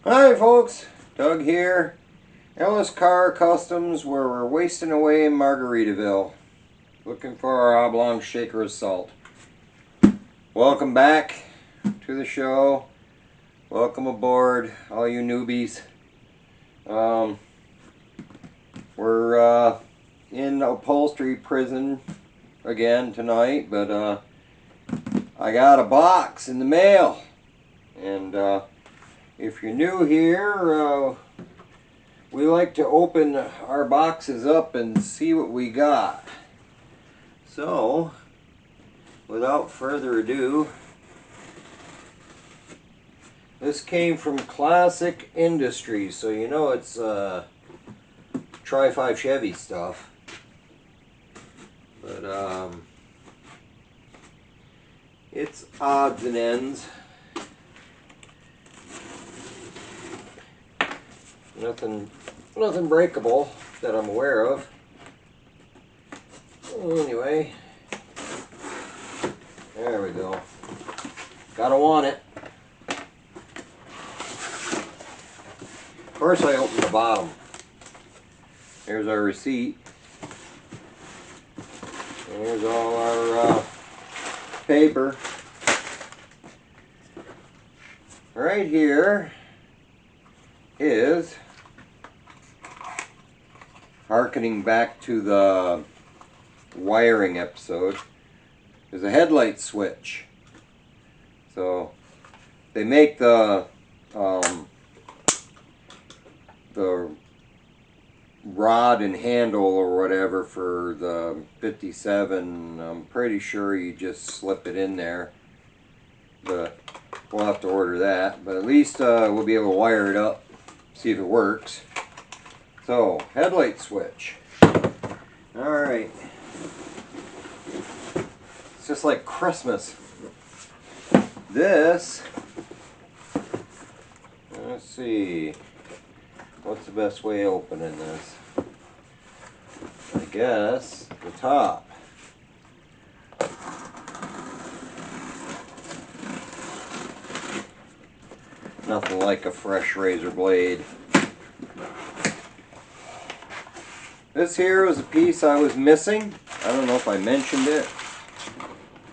Hi folks, Doug here. Ellis Car Customs, where we're wasting away in Margaritaville, looking for our oblong shaker of salt. Welcome back to the show. Welcome aboard, all you newbies. We're in upholstery prison again tonight, but I got a box in the mail, and if you're new here, we like to open our boxes up and see what we got. So, without further ado, this came from Classic Industries, so you know it's Tri-5 Chevy stuff. But it's odds and ends. Nothing breakable that I'm aware of. Anyway, there we go. Gotta want it. Of course I opened the bottom. Here's our receipt. Here's all our paper. Right here is, harkening back to the wiring episode, is a headlight switch. So they make the rod and handle or whatever for the 57. I'm pretty sure you just slip it in there, but we'll have to order that. But at least we'll be able to wire it up, see if it works. So, headlight switch. Alright. It's just like Christmas. This, let's see, what's the best way of opening this? I guess the top. Nothing like a fresh razor blade. This here was a piece I was missing. I don't know if I mentioned it,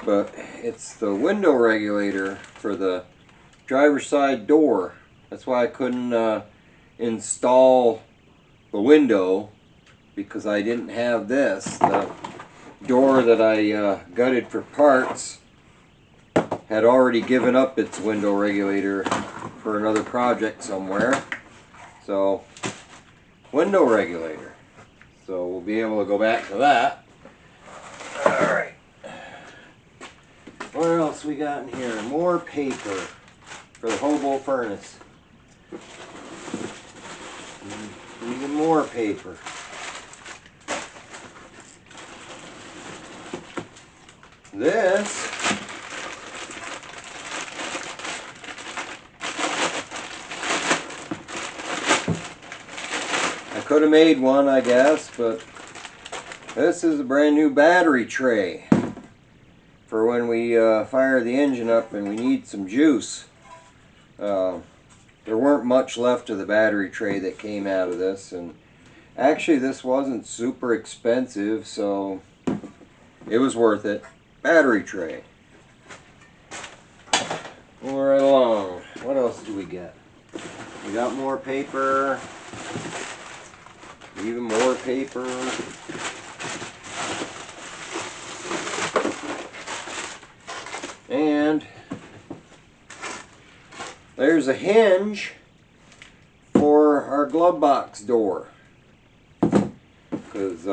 but it's the window regulator for the driver's side door. That's why I couldn't install the window, because I didn't have this. The door that I gutted for parts had already given up its window regulator for another project somewhere. So, window regulator. So we'll be able to go back to that. Alright. What else we got in here? More paper for the hobo furnace. Even more paper. This I could have made one, I guess, but this is a brand new battery tray for when we fire the engine up and we need some juice. There weren't much left of the battery tray that came out of this, and actually this wasn't super expensive, so it was worth it. Battery tray. Moving right along. What else do we get? We got more paper. Even more paper. And there's a hinge for our glove box door. Because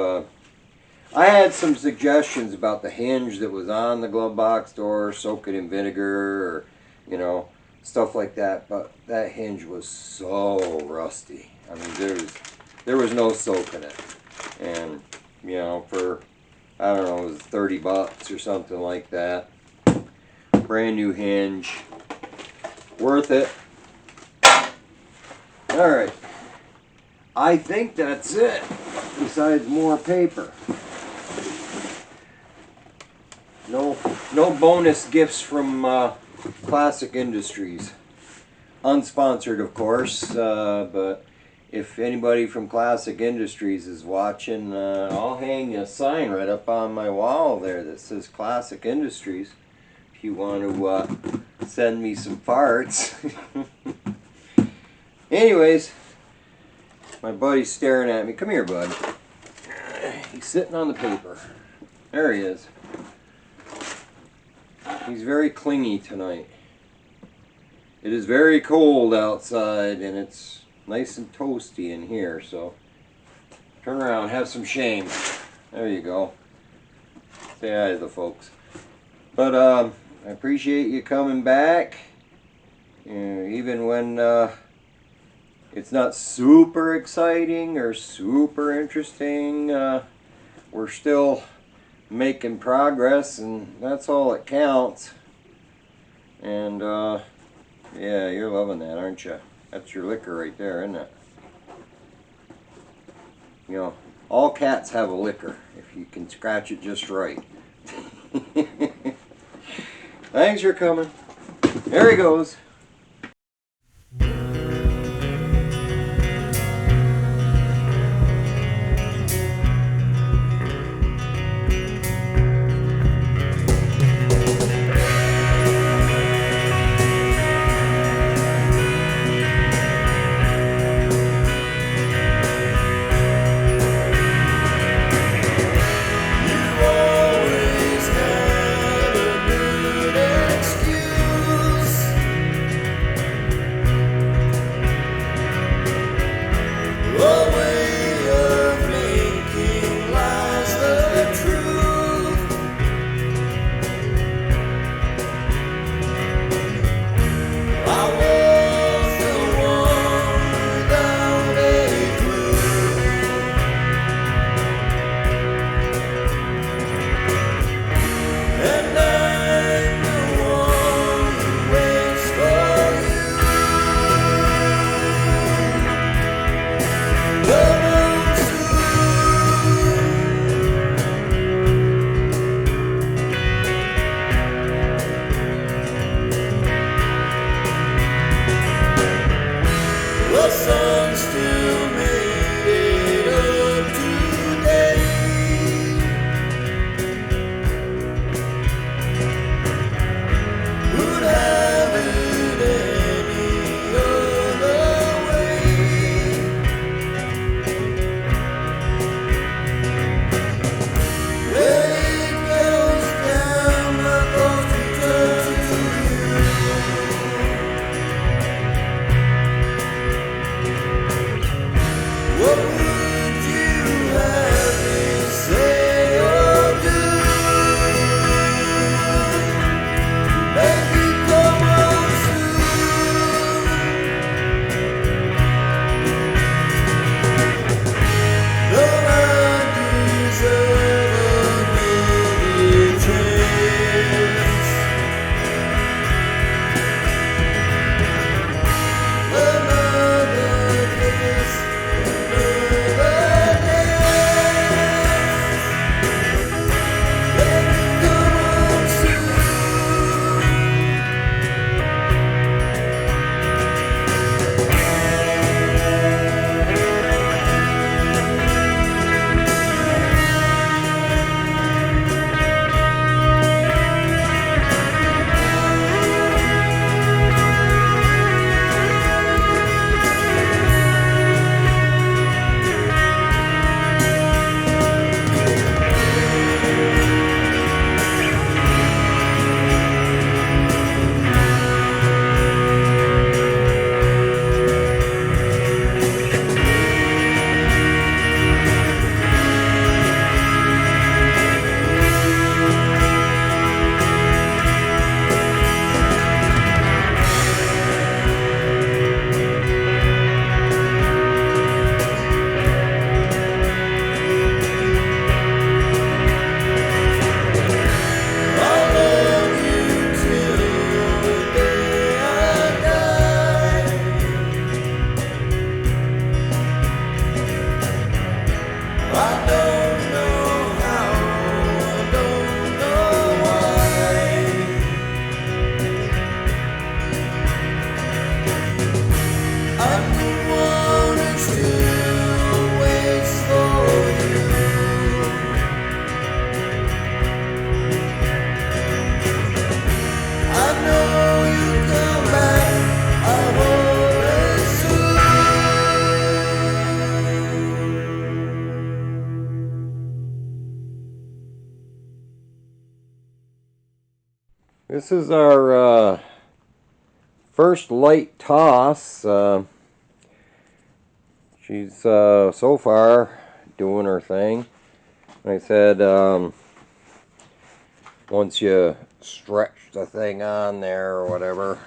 I had some suggestions about the hinge that was on the glove box door, soak it in vinegar, or, you know, stuff like that. But that hinge was so rusty. I mean, there was no soaking it. And, you know, for, I don't know, it was 30 bucks or something like that. Brand new hinge. Worth it. Alright. I think that's it, besides more paper. No bonus gifts from Classic Industries. Unsponsored, of course, but if anybody from Classic Industries is watching, I'll hang a sign right up on my wall there that says Classic Industries if you want to send me some parts. Anyways, my buddy's staring at me. Come here, bud. He's sitting on the paper. There he is. He's very clingy tonight. It is very cold outside and it's nice and toasty in here, so turn around, have some shame. There you go. Say hi to the folks. But I appreciate you coming back. Even when it's not super exciting or super interesting, we're still making progress, and that's all that counts. And yeah, you're loving that, aren't you? That's your liquor right there, isn't it? You know, all cats have a liquor if you can scratch it just right. Thanks for coming. There he goes. This is our first light toss. She's so far doing her thing. Like I said, once you stretch the thing on there or whatever,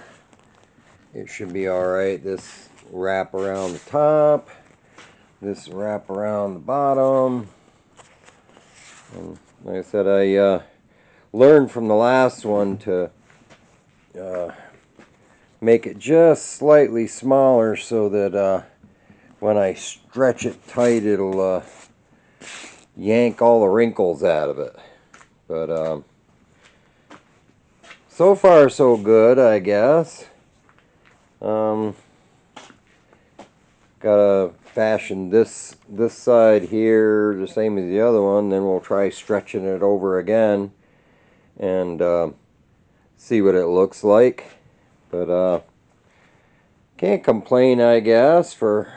it should be alright. This wrap around the top, this wrap around the bottom. And like I said, I learned from the last one to make it just slightly smaller so that when I stretch it tight, it'll yank all the wrinkles out of it. But so far so good, I guess. Gotta fashion this side here the same as the other one, then we'll try stretching it over again and see what it looks like. But can't complain, I guess, for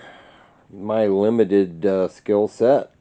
my limited skill set.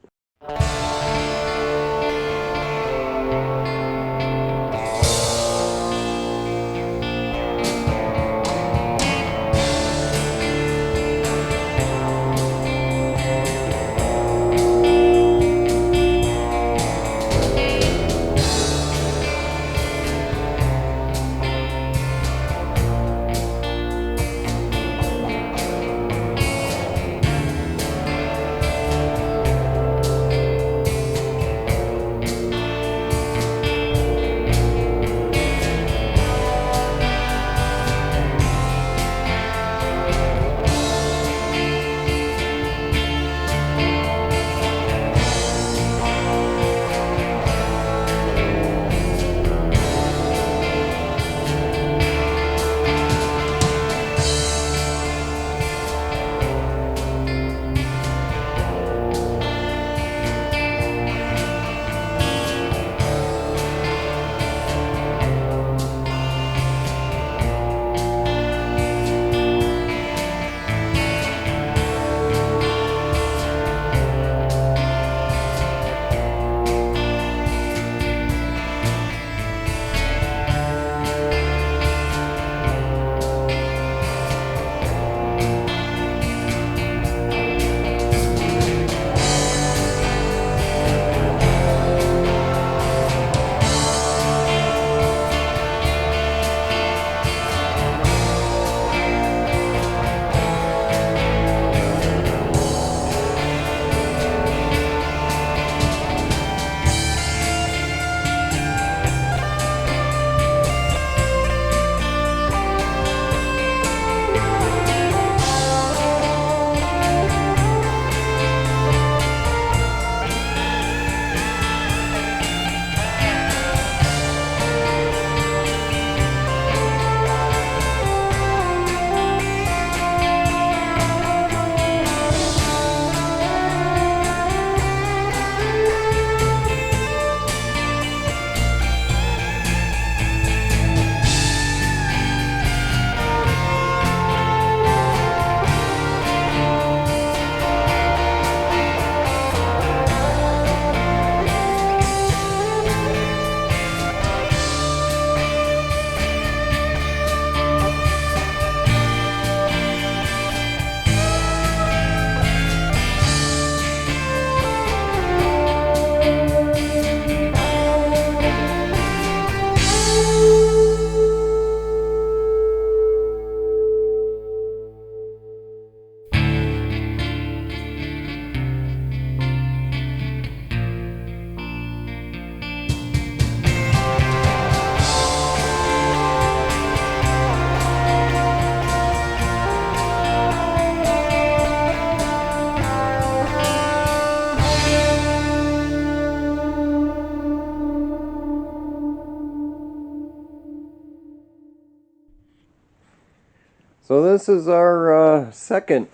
So this is our second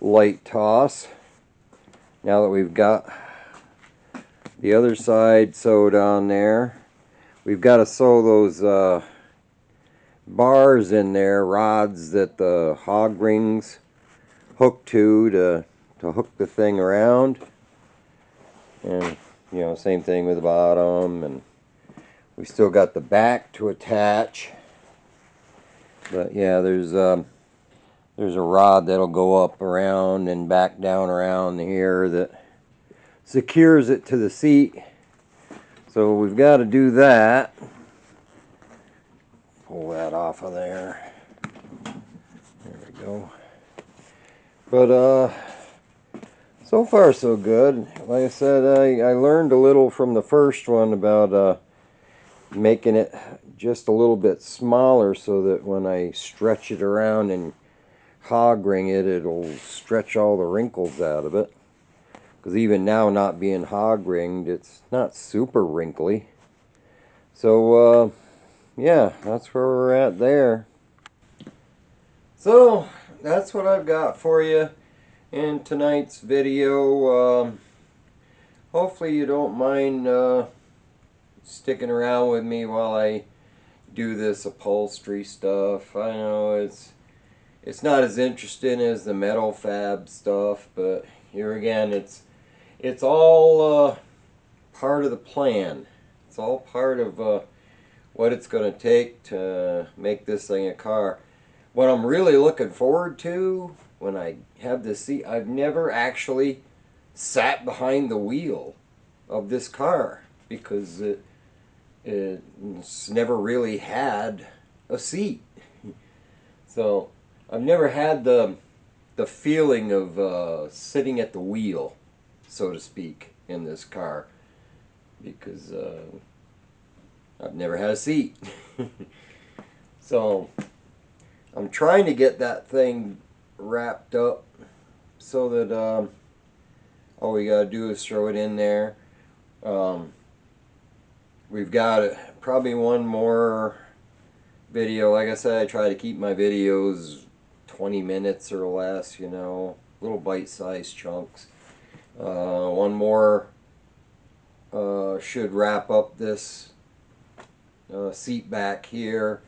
light toss. Now that we've got the other side sewed on there, we've got to sew those bars in there, rods that the hog rings hook to hook the thing around. And you know, same thing with the bottom, and We still got the back to attach. But yeah, there's a rod that'll go up around and back down around here that secures it to the seat. So we've got to do that. Pull that off of there. There we go. But so far so good. Like I said, I learned a little from the first one about making it just a little bit smaller so that when I stretch it around and hog ring it, it'll stretch all the wrinkles out of it. Because even now, not being hog ringed, it's not super wrinkly. So yeah, that's where we're at there. So that's what I've got for you in tonight's video. Hopefully you don't mind sticking around with me while I do this upholstery stuff. I know it's not as interesting as the metal fab stuff, but here again, it's all part of the plan. It's all part of what it's going to take to make this thing a car. What I'm really looking forward to when I have this seat, I've never actually sat behind the wheel of this car because it's never really had a seat. So I've never had the feeling of sitting at the wheel, so to speak, in this car because I've never had a seat. So I'm trying to get that thing wrapped up so that all we gotta do is throw it in there. We've got probably one more video. Like I said, I try to keep my videos 20 minutes or less, you know, little bite-sized chunks. One more should wrap up this seat back here,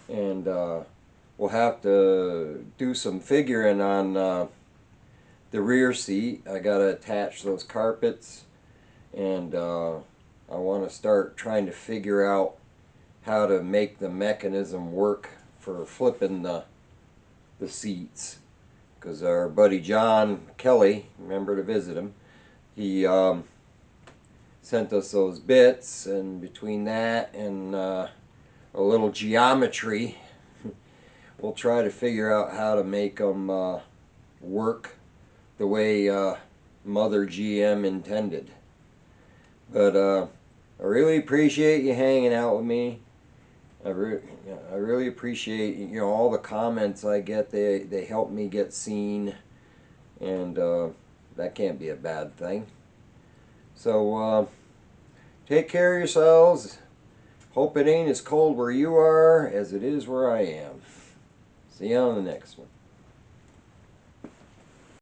and we'll have to do some figuring on the rear seat. I gotta attach those carpets, and I want to start trying to figure out how to make the mechanism work for flipping the seats, because our buddy John Kelly, remember to visit him, he sent us those bits, and between that and a little geometry, we'll try to figure out how to make them work the way Mother GM intended. But I really appreciate you hanging out with me. I really appreciate, you know, all the comments I get. They help me get seen, and that can't be a bad thing. So take care of yourselves. Hope it ain't as cold where you are as it is where I am. See you on the next one.